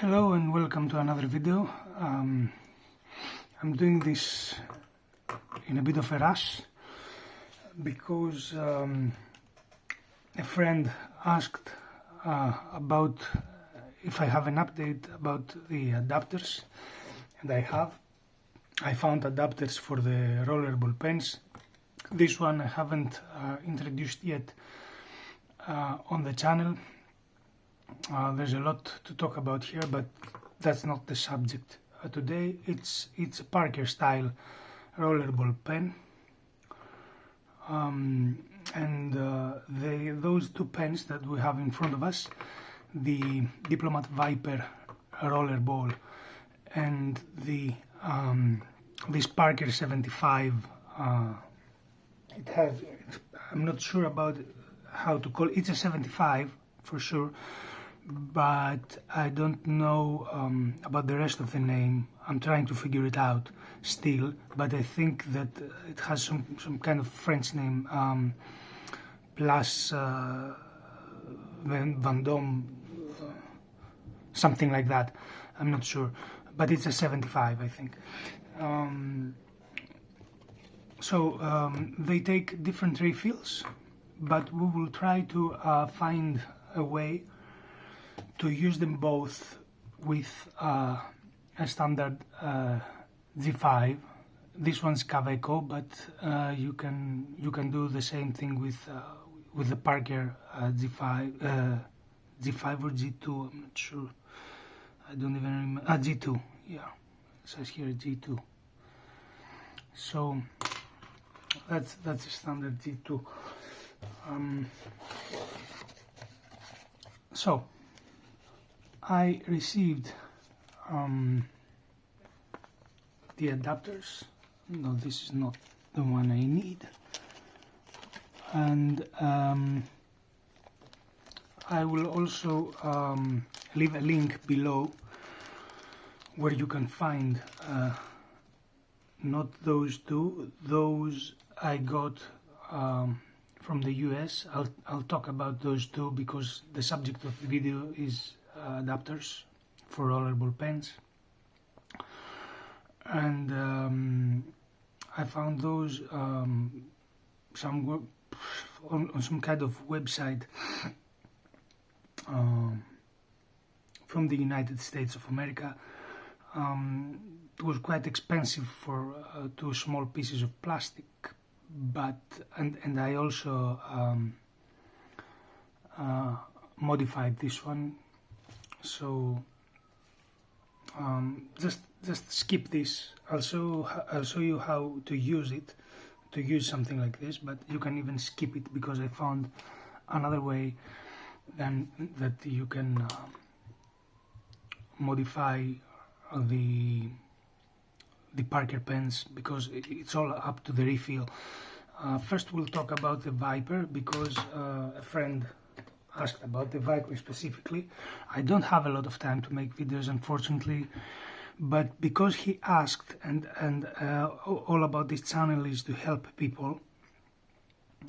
Hello and welcome to another video. I'm doing this in a bit of a rush because a friend asked about if I have an update about the adapters, and I have. I found adapters for the Rollerball pens. This one I haven't introduced yet on the channel. There's a lot to talk about here, but that's not the subject today. It's a Parker style rollerball pen, those two pens that we have in front of us, the Diplomat Viper rollerball and the this Parker 75. I'm not sure about how to call it. It's a 75 for sure, but I don't know about the rest of the name. I'm trying to figure it out still, but I think that it has some kind of French name, plus Vendôme, something like that. I'm not sure, but it's a 75, I think. They take different refills, but we will try to find a way to use them both with a standard G5. This one's Kaweco, but you can do the same thing with the Parker G5 or G2. I'm not sure. I don't even remember. G2. Yeah, it says here G2. So that's a standard G2. So I received the adapters. No, this is not the one I need, and I will also leave a link below where you can find not those two. Those I got from the US. I'll talk about those two because the subject of the video is adapters for rollerball pens, and I found those on some kind of website from the United States of America. It was quite expensive for two small pieces of plastic, but and I also modified this one. So just skip this. I'll show you how to use it, to use something like this, but you can even skip it because I found another way than that you can modify the Parker pens, because it's all up to the refill. First we'll talk about the Viper, because a friend asked about the Viper specifically. I don't have a lot of time to make videos, unfortunately, but because he asked, and all about this channel is to help people,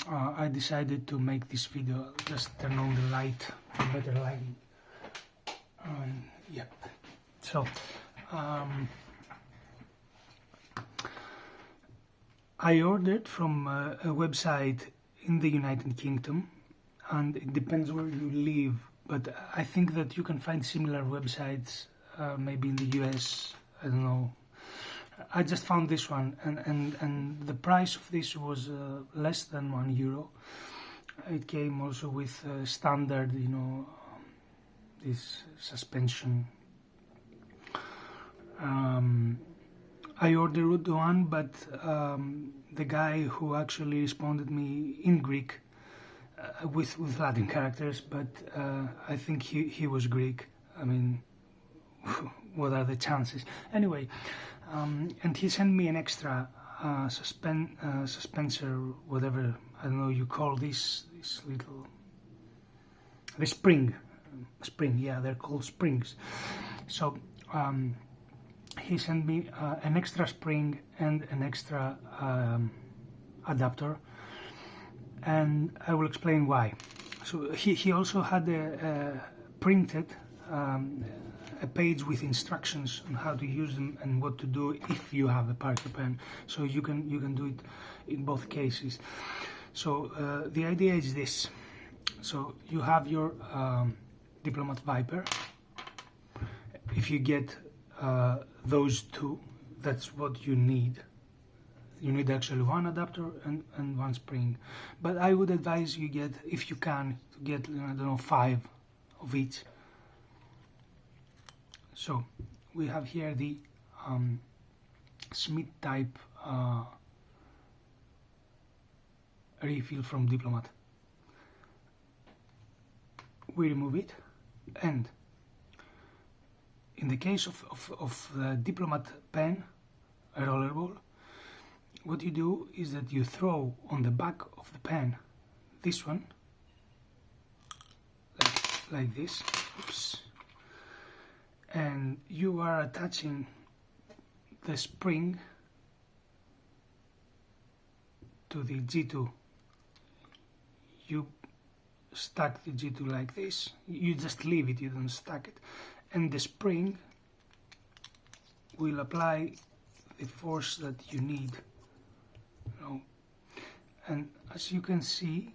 I decided to make this video. I'll just turn on the light for better lighting. Yep. So I ordered from a website in the United Kingdom, and it depends where you live, but I think that you can find similar websites maybe in the US. I don't know. I just found this one, and the price of this was less than €1. It came also with standard, this suspension. I ordered one, but the guy who actually responded me in Greek with Latin characters, but I think he was Greek. I mean, what are the chances? Anyway, and he sent me an extra suspensor, whatever, I don't know you call this little, the spring, yeah, they're called springs. So he sent me an extra spring and an extra adapter, and I will explain why. So he also had a printed a page with instructions on how to use them and what to do if you have a Parker pen, so you can do it in both cases. So the idea is this: so you have your Diplomat Viper. If you get those two, that's what you need. You need actually one adapter and one spring, but I would advise you get, if you can, to get, I don't know, 5 of each. So we have here the Smith type refill from Diplomat. We remove it, and in the case of the Diplomat pen, a Rollerball, what you do is that you throw on the back of the pen this one, like this, oops, and you are attaching the spring to the G2. You stack the G2 like this, you just leave it, you don't stack it, and the spring will apply the force that you need. And as you can see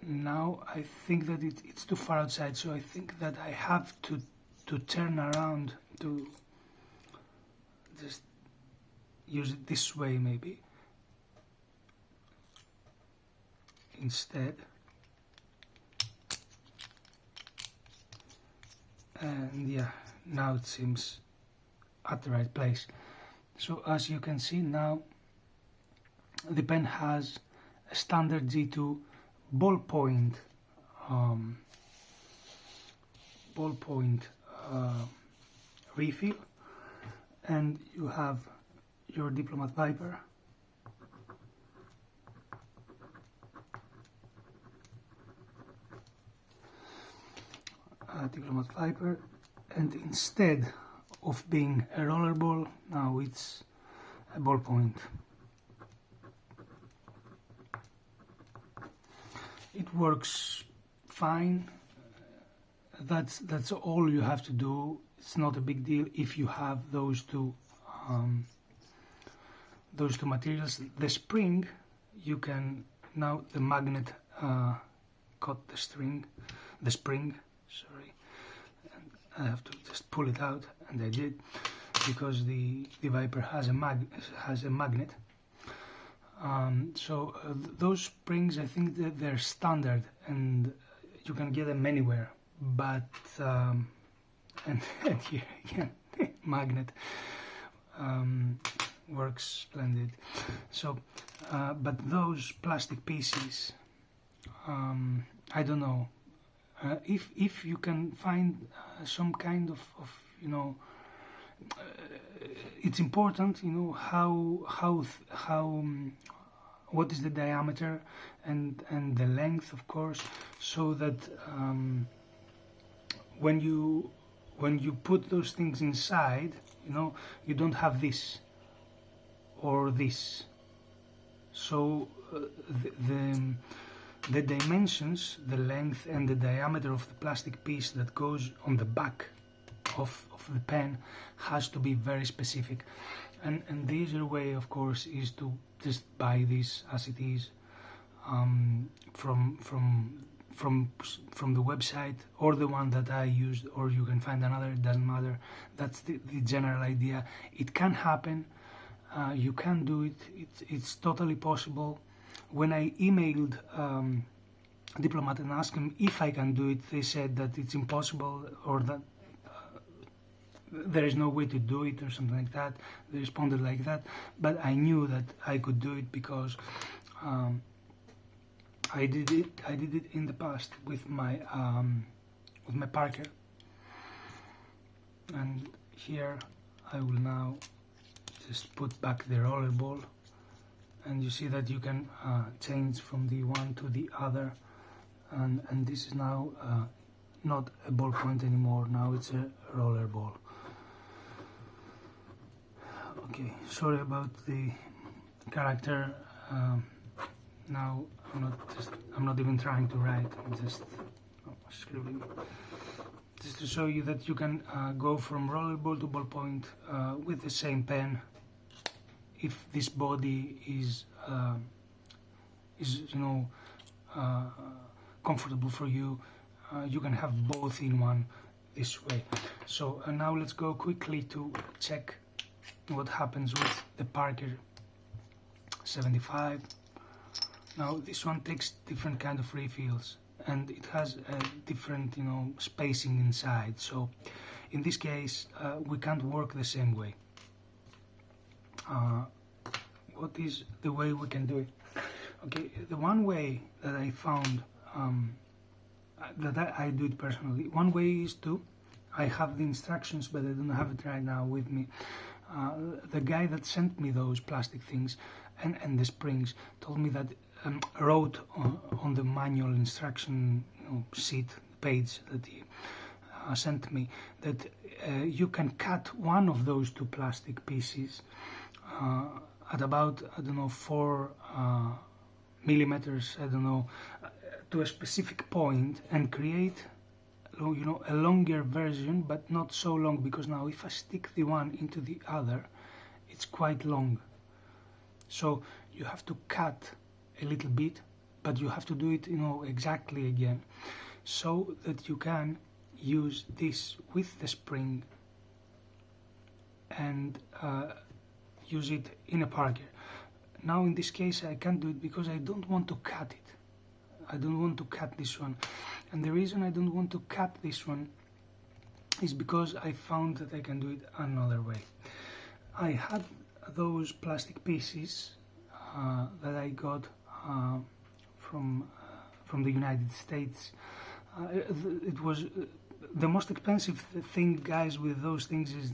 now, I think that it's too far outside, so I think that I have to turn around to just use it this way maybe instead. And yeah, now it seems at the right place. So as you can see now, the pen has a standard G2 ballpoint refill, and you have your Diplomat Viper, and instead of being a Rollerball, now it's a ballpoint. It works fine. That's all you have to do. It's not a big deal if you have those two materials. The spring, you can now, the magnet cut the spring. Sorry, and I have to just pull it out, and I did, because the Viper has a magnet. So those springs, I think that they're standard and you can get them anywhere, but and here again, magnet works splendid. So but those plastic pieces, I don't know, if you can find some kind of it's important, what is the diameter and the length, of course, so that when you put those things inside, you don't have this or this. So the dimensions, the length and the diameter of the plastic piece that goes on the back of the pen has to be very specific, and the easier way, of course, is to just buy this as it is from the website, or the one that I used, or you can find another, it doesn't matter. That's the general idea. It can happen, you can do it, it's totally possible. When I emailed Diplomat and asked them if I can do it, they said that it's impossible, or that there is no way to do it, or something like that. They responded like that, but I knew that I could do it because I did it in the past with my Parker. And here I will now just put back the Rollerball, and you see that you can change from the one to the other, and this is now not a ballpoint anymore. Now it's a Rollerball. Okay, sorry about the character. Now I'm not even trying to write. I'm just scribbling. just to show you that you can go from Rollerball to Ballpoint with the same pen if this body is you know, comfortable for you. You can have both in one this way. So now let's go quickly to check what happens with the Parker 75. Now this one takes different kind of refills, and it has a different, you know, spacing inside. So in this case we can't work the same way. What is the way we can do it? Okay, the one way that I found that I do it personally, one way is to, I have the instructions but I don't have it right now with me. The guy that sent me those plastic things and the springs told me that wrote on the manual instruction, you know, sheet page that he sent me, that you can cut one of those two plastic pieces at about, I don't know, 4 millimeters, I don't know, to a specific point, and create, you know, a longer version, but not so long, because now if I stick the one into the other, it's quite long. So you have to cut a little bit, but you have to do it, you know, exactly again, so that you can use this with the spring and use it in a Parker. Now in this case I can't do it because I don't want to cut it. I don't want to cut this one, and the reason I don't want to cut this one is because I found that I can do it another way. I had those plastic pieces that I got from the United States. It was the most expensive thing, guys, with those things is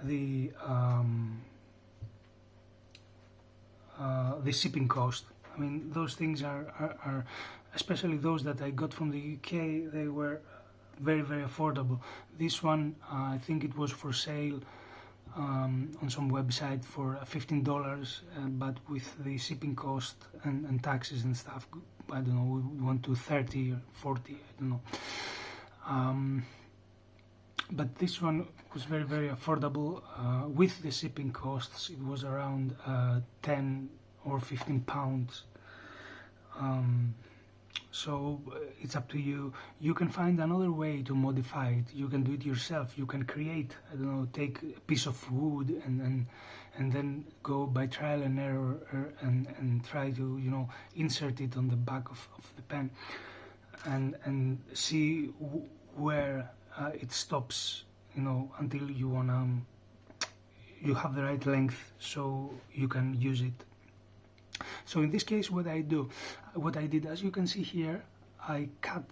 the shipping cost. I mean, those things are especially those that I got from the UK, they were very, very affordable. This one, I think it was for sale on some website for $15, but with the shipping cost and taxes and stuff, I don't know, we went to 30 or 40, I don't know. But this one was very, very affordable. With the shipping costs, it was around 10 or 15 pounds. So it's up to you. You can find another way to modify it. You can do it yourself. You can create, I don't know, take a piece of wood and then go by trial and error and try to, you know, insert it on the back of the pen and see where it stops, you know, until you you have the right length so you can use it. So in this case, what I did, as you can see here, I cut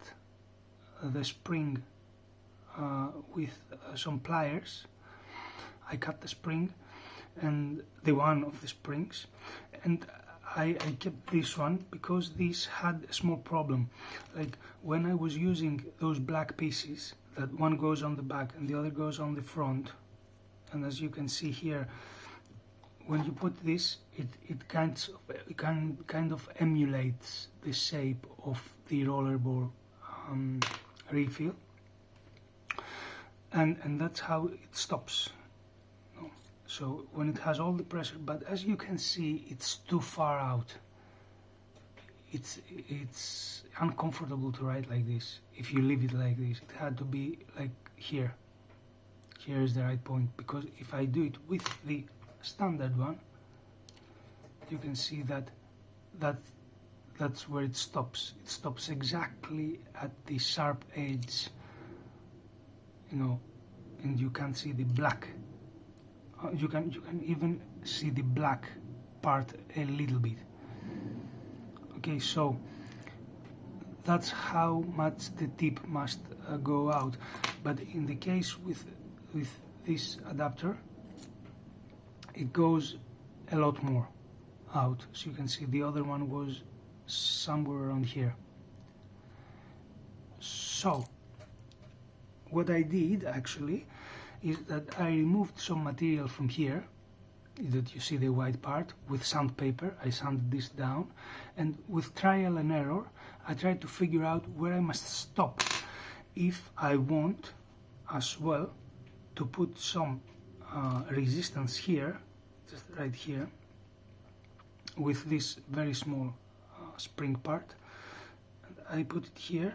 the spring with some pliers. I cut the spring and the one of the springs, and I kept this one because this had a small problem. Like when I was using those black pieces, that one goes on the back and the other goes on the front, and as you can see here, when you put this, it kind of emulates the shape of the Rollerball refill, and that's how it stops. No? So when it has all the pressure, but as you can see, it's too far out. It's uncomfortable to write like this. If you leave it like this, it had to be like here. Here is the right point, because if I do it with the standard one, you can see that's where it stops. It stops exactly at the sharp edge, you know, and you can see the black. You can even see the black part a little bit. Okay, so that's how much the tip must go out. But in the case with this adapter, it goes a lot more out. So you can see the other one was somewhere around here. So what I did actually is that I removed some material from here, that you see the white part, with sandpaper. I sanded this down, and with trial and error I tried to figure out where I must stop. if I want as well to put some resistance here, just right here, with this very small spring part, and I put it here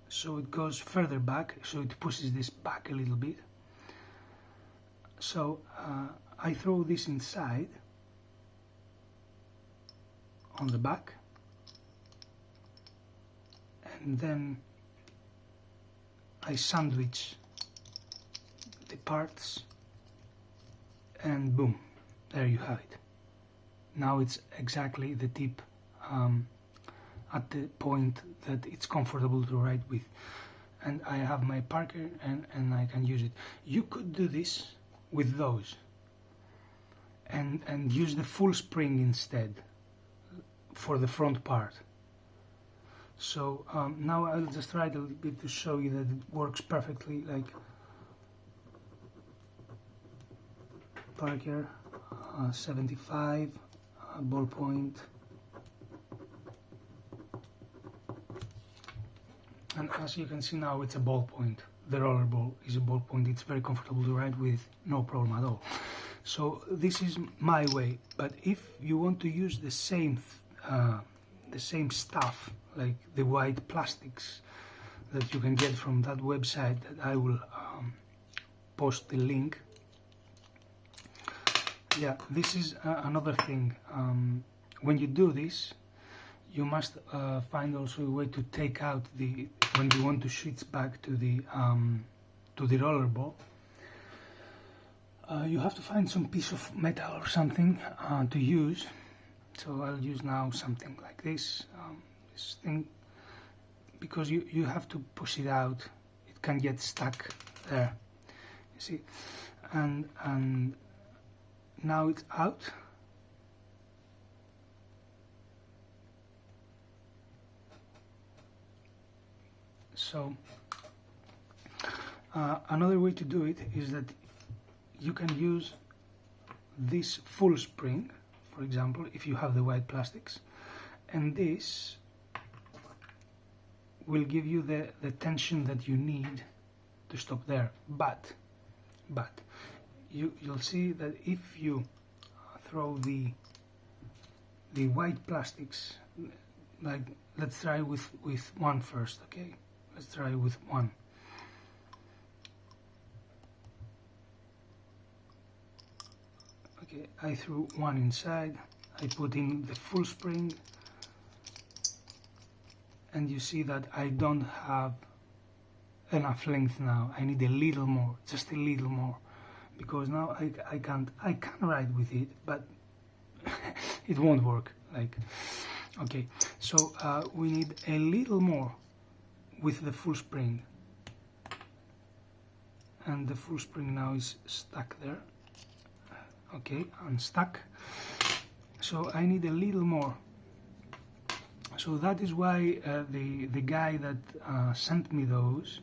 so it goes further back, so it pushes this back a little bit. So I throw this inside on the back, and then I sandwich the parts, and boom, there you have it. Now it's exactly the tip at the point that it's comfortable to ride with, and I have my Parker and I can use it. You could do this with those and use the full spring instead for the front part. So now I'll just ride a little bit to show you that it works perfectly, like Parker 75 ballpoint, and as you can see now it's a ballpoint. The Rollerball is a ballpoint. It's very comfortable to ride with, no problem at all. So this is my way, but if you want to use the same stuff, like the white plastics that you can get from that website that I will post the link. Yeah, this is another thing. When you do this, you must find also a way to take out the, when you want to switch back to the Rollerball, you have to find some piece of metal or something to use. So I'll use now something like this, this thing, because you have to push it out. It can get stuck there, you see, and now it's out. So another way to do it is that you can use this full spring, for example, if you have the white plastics, and this will give you the tension that you need to stop there. But you'll see that if you throw the white plastics, like, let's try with one first, okay? Let's try with one. Okay, I threw one inside, I put in the full spring, and you see that I don't have enough length now. I need a little more, just a little more, because now I can ride with it, but it won't work. Like, okay, so we need a little more with the full spring, and the full spring now is stuck there. Okay, unstuck. So I need a little more. So that is why the guy that sent me those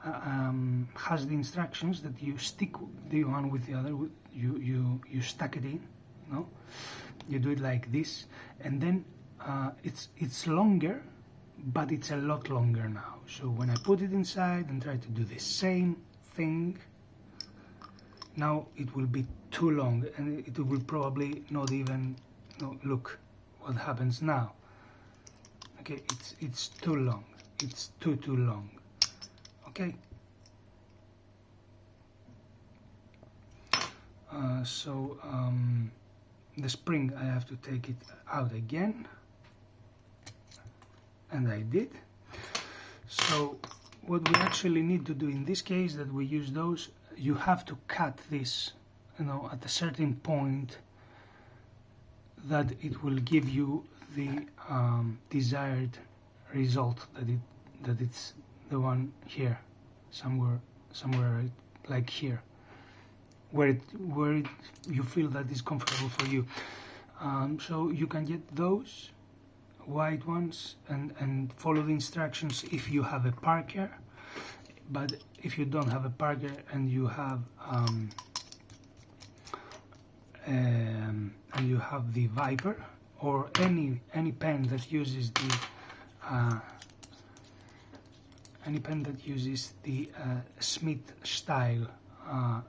has the instructions that you stick the one with the other. You stuck it in, you know. You do it like this, and then it's longer, but it's a lot longer now. So when I put it inside and try to do the same thing, now it will be too long, and it will probably not even, no, look what happens now. Okay, it's too long, it's too long. Okay, so the spring, I have to take it out again, and I did. So what we actually need to do in this case, that we use those, you have to cut this, you know, at a certain point that it will give you the desired result, that it's the one here, somewhere like here, where you feel that is comfortable for you. So you can get those white ones and follow the instructions if you have a Parker. But if you don't have a Parker and you have the Viper, or any pen that uses the any pen that uses the Smith style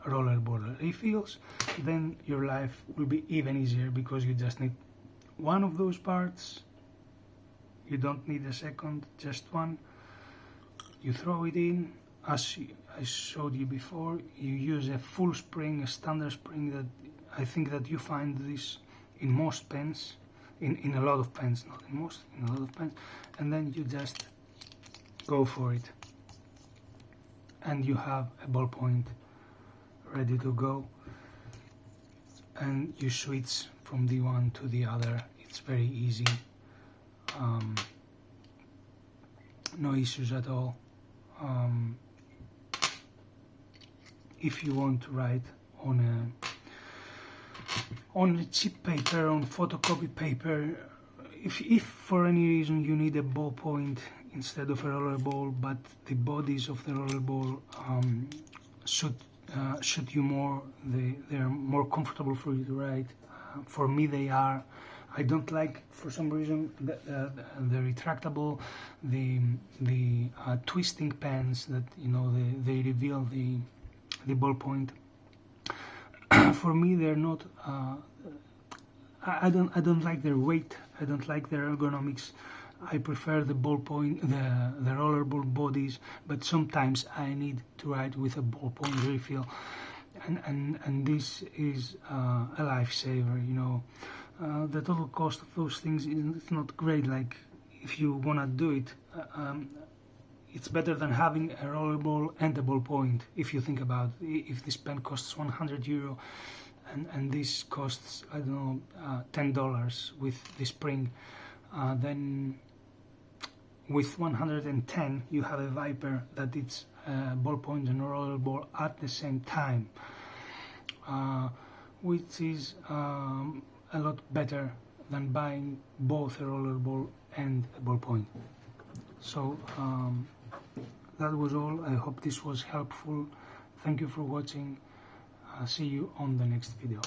rollerball refills, then your life will be even easier, because you just need one of those parts. You don't need a second, just one. You throw it in, as I showed you before. You use a full spring, a standard spring that I think that you find this in most pens, in a lot of pens, not in most, in a lot of pens, and then you just go for it, and you have a ballpoint ready to go, and you switch from the one to the other. It's very easy, no issues at all. If you want to write on a cheap paper, on photocopy paper, if for any reason you need a ballpoint instead of a rollerball, but the bodies of the rollerball suit you more, they're more comfortable for you to write. For me they are. I don't like, for some reason, the retractable, the twisting pens that, you know, they reveal the ballpoint. For me, they're not. I don't like their weight. I don't like their ergonomics. I prefer the ballpoint, the rollerball bodies. But sometimes I need to write with a ballpoint refill, and this is a lifesaver. You know, the total cost of those things is not great. Like, if you wanna do it, it's better than having a rollerball and a ballpoint. If you think about it, if this pen costs €100 and this costs, I don't know, $10 with the spring, then with 110 you have a Viper that it's a ballpoint and a rollerball at the same time, which is a lot better than buying both a rollerball and a ballpoint. So that was all. I hope this was helpful. Thank you for watching. See you on the next video.